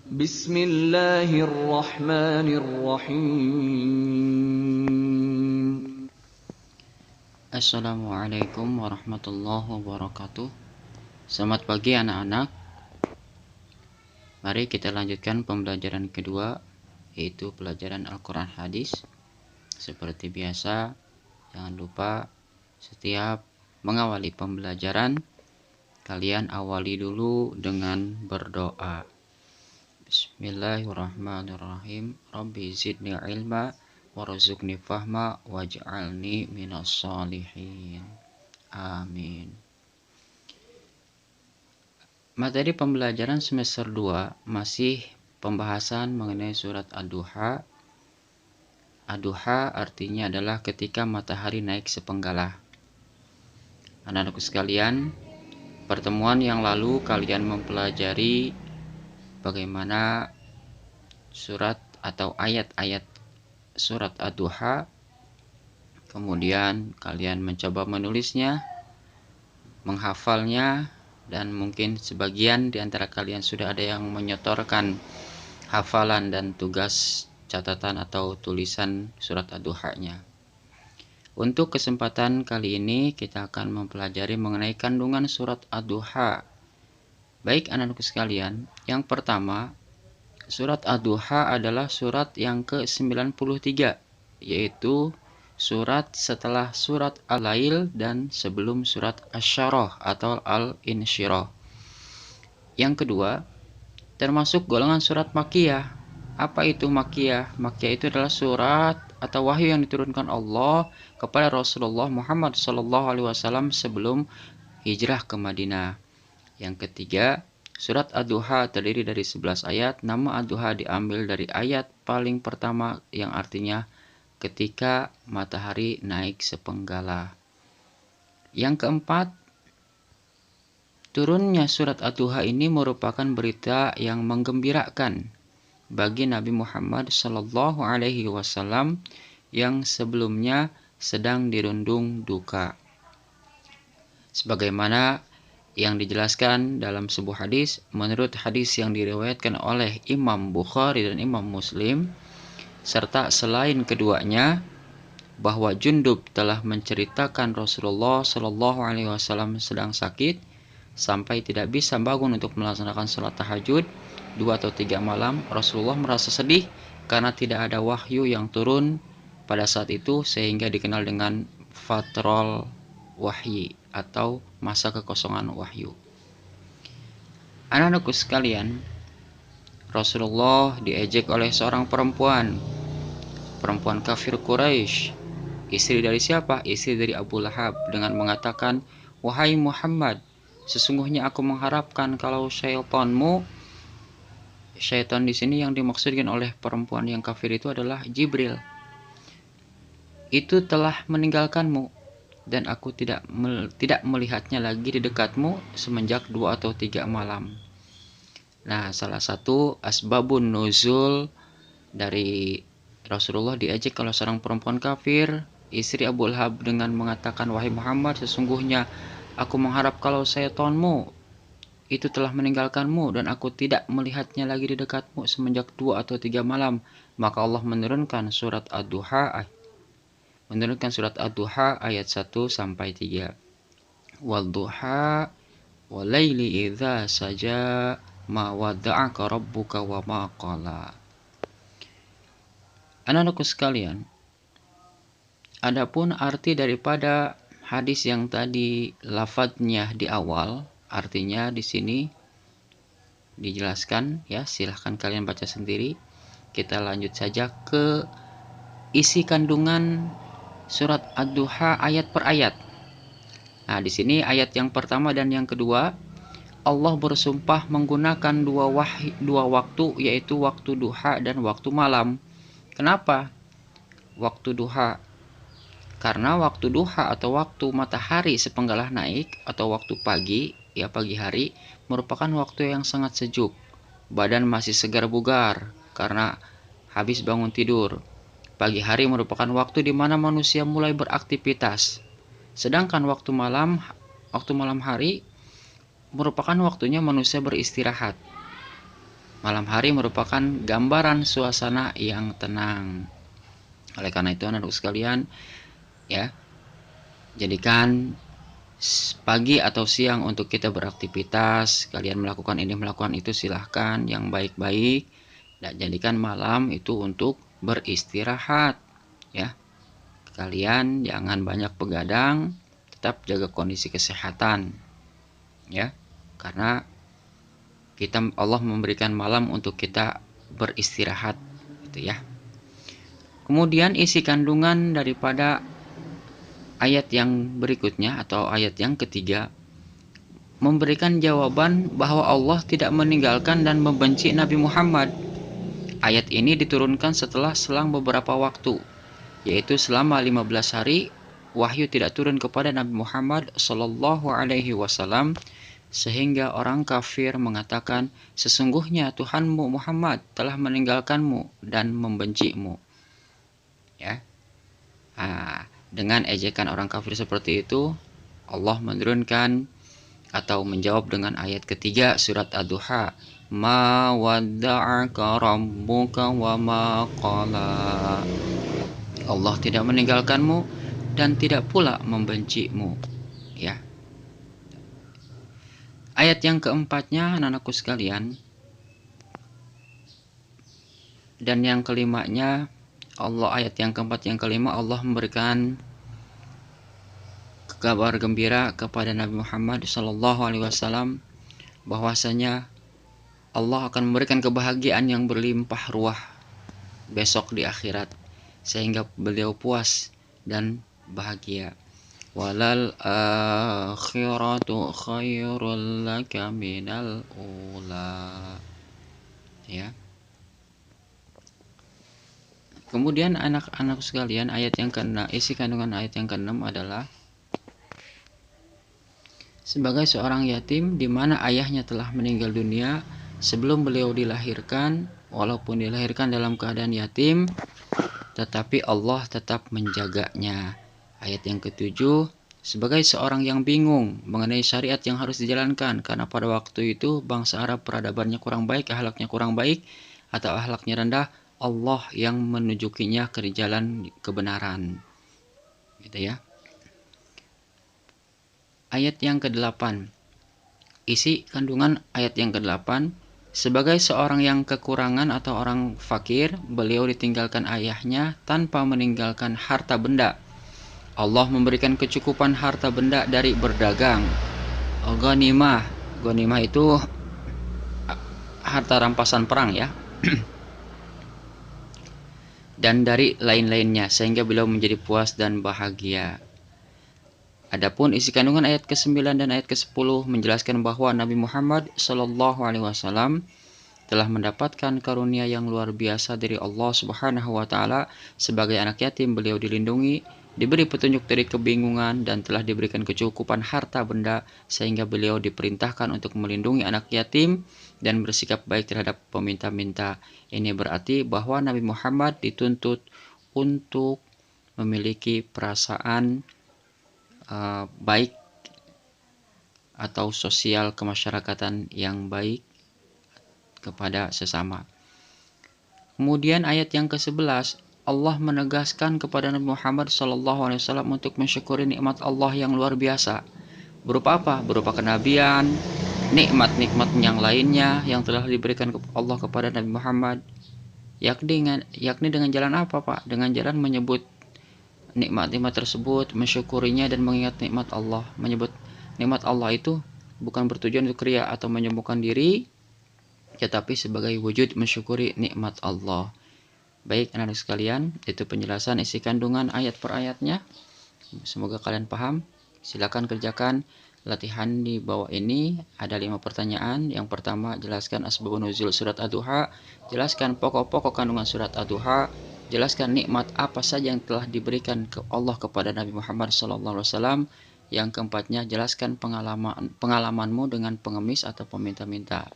Bismillahirrahmanirrahim. Assalamualaikum warahmatullahi wabarakatuh. Selamat pagi anak-anak. Mari kita lanjutkan pembelajaran kedua, yaitu pelajaran Al-Quran Hadis. Seperti biasa, jangan lupa setiap mengawali pembelajaran, kalian awali dulu dengan berdoa. Bismillahirrahmanirrahim. Rabbi zidni ilma warzuqni fahma waj'alni minas sholihin. Amin. Materi pembelajaran semester 2 masih pembahasan mengenai surat Ad-Duha. Ad-Duha artinya adalah ketika matahari naik sepenggalah. Anak-anakku sekalian, pertemuan yang lalu kalian mempelajari bagaimana surat atau ayat-ayat surat Ad-Duha. Kemudian kalian mencoba menulisnya, menghafalnya, dan mungkin sebagian di antara kalian sudah ada yang menyetorkan hafalan dan tugas catatan atau tulisan surat Ad-Duha-nya. Untuk kesempatan kali ini kita akan mempelajari mengenai kandungan surat Ad-Duha. Baik anak-anakku sekalian, yang pertama, surat Ad-Duha adalah surat yang ke-93, yaitu surat setelah surat Al-Lail dan sebelum surat Asy-Syarah atau Al-Insyirah. Yang kedua, termasuk golongan surat Makkiyah. Apa itu Makkiyah? Makkiyah itu adalah surat atau wahyu yang diturunkan Allah kepada Rasulullah Muhammad SAW sebelum hijrah ke Madinah. Yang ketiga, surat Ad-Duha terdiri dari 11 ayat. Nama Ad-Duha diambil dari ayat paling pertama yang artinya ketika matahari naik sepenggalah. Yang keempat, turunnya surat Ad-Duha ini merupakan berita yang menggembirakan bagi Nabi Muhammad SAW yang sebelumnya sedang dirundung duka. Sebagaimana yang dijelaskan dalam sebuah hadis, menurut hadis yang diriwayatkan oleh Imam Bukhari dan Imam Muslim, serta selain keduanya, bahwa Jundub telah menceritakan Rasulullah SAW sedang sakit sampai tidak bisa bangun untuk melaksanakan sholat tahajud 2 atau 3 malam. Rasulullah merasa sedih karena tidak ada wahyu yang turun pada saat itu, sehingga dikenal dengan fatrul wahyi atau masa kekosongan wahyu. Anak-anakku sekalian, Rasulullah diejek oleh seorang perempuan kafir Quraisy. Istri dari siapa? Istri dari Abu Lahab, dengan mengatakan, "Wahai Muhammad, sesungguhnya aku mengharapkan kalau syaitan di sini yang dimaksudkan oleh perempuan yang kafir itu adalah Jibril, itu telah meninggalkanmu, dan aku tidak melihatnya lagi di dekatmu semenjak 2 atau 3 malam." Nah, salah satu asbabun nuzul dari Rasulullah diejek oleh seorang perempuan kafir, istri Abu Lahab, dengan mengatakan, "Wahai Muhammad, sesungguhnya aku mengharap kalau syaitanmu itu telah meninggalkanmu, dan aku tidak melihatnya lagi di dekatmu semenjak 2 atau 3 malam." Maka Allah menurunkan surat Ad-Duha ayat 1 sampai 3. Wad-duha walaili idza saja ma wadda'aka rabbuka wa ma qala. Anak-anakku sekalian, adapun arti daripada hadis yang tadi lafadznya di awal, artinya di sini dijelaskan ya, silahkan kalian baca sendiri. Kita lanjut saja ke isi kandungan surat Ad-Duha ayat per ayat. Nah, di sini ayat yang pertama dan yang kedua, Allah bersumpah menggunakan dua waktu, yaitu waktu duha dan waktu malam. Kenapa waktu duha? Karena waktu duha atau waktu matahari sepenggalah naik atau waktu pagi hari merupakan waktu yang sangat sejuk. Badan masih segar bugar karena habis bangun tidur. Pagi hari merupakan waktu di mana manusia mulai beraktivitas. Sedangkan waktu malam hari merupakan waktunya manusia beristirahat. Malam hari merupakan gambaran suasana yang tenang. Oleh karena itu anak-anak sekalian, ya, jadikan pagi atau siang untuk kita beraktivitas. Kalian melakukan ini, melakukan itu, silahkan yang baik-baik. Dan jadikan malam itu untuk beristirahat, ya. Kalian jangan banyak begadang, tetap jaga kondisi kesehatan, ya. Karena Allah memberikan malam untuk kita beristirahat, gitu ya. Kemudian isi kandungan daripada ayat yang berikutnya atau ayat yang ketiga memberikan jawaban bahwa Allah tidak meninggalkan dan membenci Nabi Muhammad. Ayat ini diturunkan setelah selang beberapa waktu, yaitu selama 15 hari wahyu tidak turun kepada Nabi Muhammad Shallallahu Alaihi Wasallam, sehingga orang kafir mengatakan, sesungguhnya Tuhanmu Muhammad telah meninggalkanmu dan membencimu. Ya, dengan ejekan orang kafir seperti itu, Allah menurunkan atau menjawab dengan ayat ketiga surat Ad-Duha, ma wadda'aka rabbuka wa ma qala. Allah tidak meninggalkanmu dan tidak pula membencimu, ya. Ayat yang keempatnya anak-anakku sekalian dan yang kelimanya, ayat yang keempat yang kelima, Allah memberikan kabar gembira kepada Nabi Muhammad SAW bahwasanya Allah akan memberikan kebahagiaan yang berlimpah ruah besok di akhirat, sehingga beliau puas dan bahagia. Walal akhiratu khairul laka minal ula. Ya. Kemudian anak-anak sekalian, ayat yang ke-6, isi kandungan ayat yang ke-6 adalah sebagai seorang yatim di mana ayahnya telah meninggal dunia sebelum beliau dilahirkan, walaupun dilahirkan dalam keadaan yatim, tetapi Allah tetap menjaganya. Ayat yang ke-7, sebagai seorang yang bingung mengenai syariat yang harus dijalankan, karena pada waktu itu bangsa Arab peradabannya kurang baik, akhlaknya kurang baik, atau akhlaknya rendah, Allah yang menunjukinya ke jalan kebenaran. Gitu ya. Ayat yang ke-8, isi kandungan ayat yang ke-8, sebagai seorang yang kekurangan atau orang fakir, beliau ditinggalkan ayahnya tanpa meninggalkan harta benda. Allah memberikan kecukupan harta benda dari berdagang. Ghanimah. Ghanimah itu harta rampasan perang, ya. Dan dari lain-lainnya, sehingga beliau menjadi puas dan bahagia. Adapun isi kandungan ayat ke-9 dan ayat ke-10 menjelaskan bahwa Nabi Muhammad SAW telah mendapatkan karunia yang luar biasa dari Allah Subhanahu wa taala. Sebagai anak yatim, beliau dilindungi, diberi petunjuk dari kebingungan, dan telah diberikan kecukupan harta benda sehingga beliau diperintahkan untuk melindungi anak yatim dan bersikap baik terhadap peminta-minta. Ini berarti bahwa Nabi Muhammad dituntut untuk memiliki perasaan baik atau sosial kemasyarakatan yang baik kepada sesama. Kemudian ayat yang ke-11, Allah menegaskan kepada Nabi Muhammad SAW untuk mensyukuri nikmat Allah yang luar biasa. Berupa apa? Berupa kenabian, nikmat-nikmat yang lainnya yang telah diberikan Allah kepada Nabi Muhammad. Yakni dengan jalan apa, Pak? Dengan jalan menyebut nikmat-nikmat tersebut, mensyukurinya dan mengingat nikmat Allah. Menyebut nikmat Allah itu bukan bertujuan untuk ria atau menyembuhkan diri, tetapi sebagai wujud mensyukuri nikmat Allah. Baik anak-anak sekalian, itu penjelasan isi kandungan ayat per ayatnya. Semoga kalian paham. Silakan kerjakan latihan di bawah ini. Ada 5 pertanyaan. Yang pertama, jelaskan asbabun nuzul surat Ad-Duha. Jelaskan pokok-pokok kandungan surat Ad-Duha. Jelaskan nikmat apa saja yang telah diberikan ke Allah kepada Nabi Muhammad SAW. Yang keempatnya, jelaskan pengalamanmu dengan pengemis atau peminta-minta.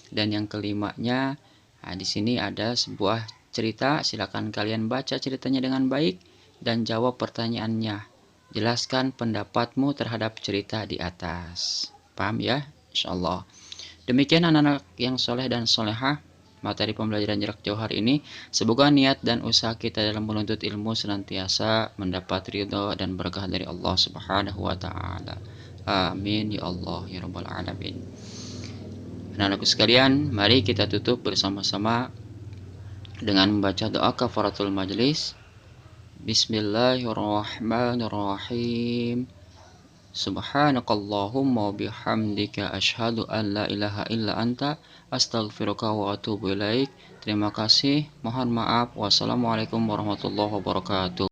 Dan yang kelimanya, di sini ada sebuah cerita. Silakan kalian baca ceritanya dengan baik dan jawab pertanyaannya. Jelaskan pendapatmu terhadap cerita di atas. Paham ya? Insyaallah. Demikian anak-anak yang soleh dan solehah. materi pembelajaran jarak jauh hari ini. Semoga niat dan usaha kita dalam menuntut ilmu senantiasa mendapat ridho dan berkah dari Allah Subhanahu wa taala. Amin ya Allah ya rabbal alamin. Anak-anakku sekalian, mari kita tutup bersama-sama dengan membaca doa kafaratul majlis. Bismillahirrahmanirrahim. Subhanakallahumma bihamdika asyhadu an la ilaha illa anta astaghfiruka wa atubu ilaik. Terima kasih, mohon maaf. Wassalamualaikum warahmatullahi wabarakatuh.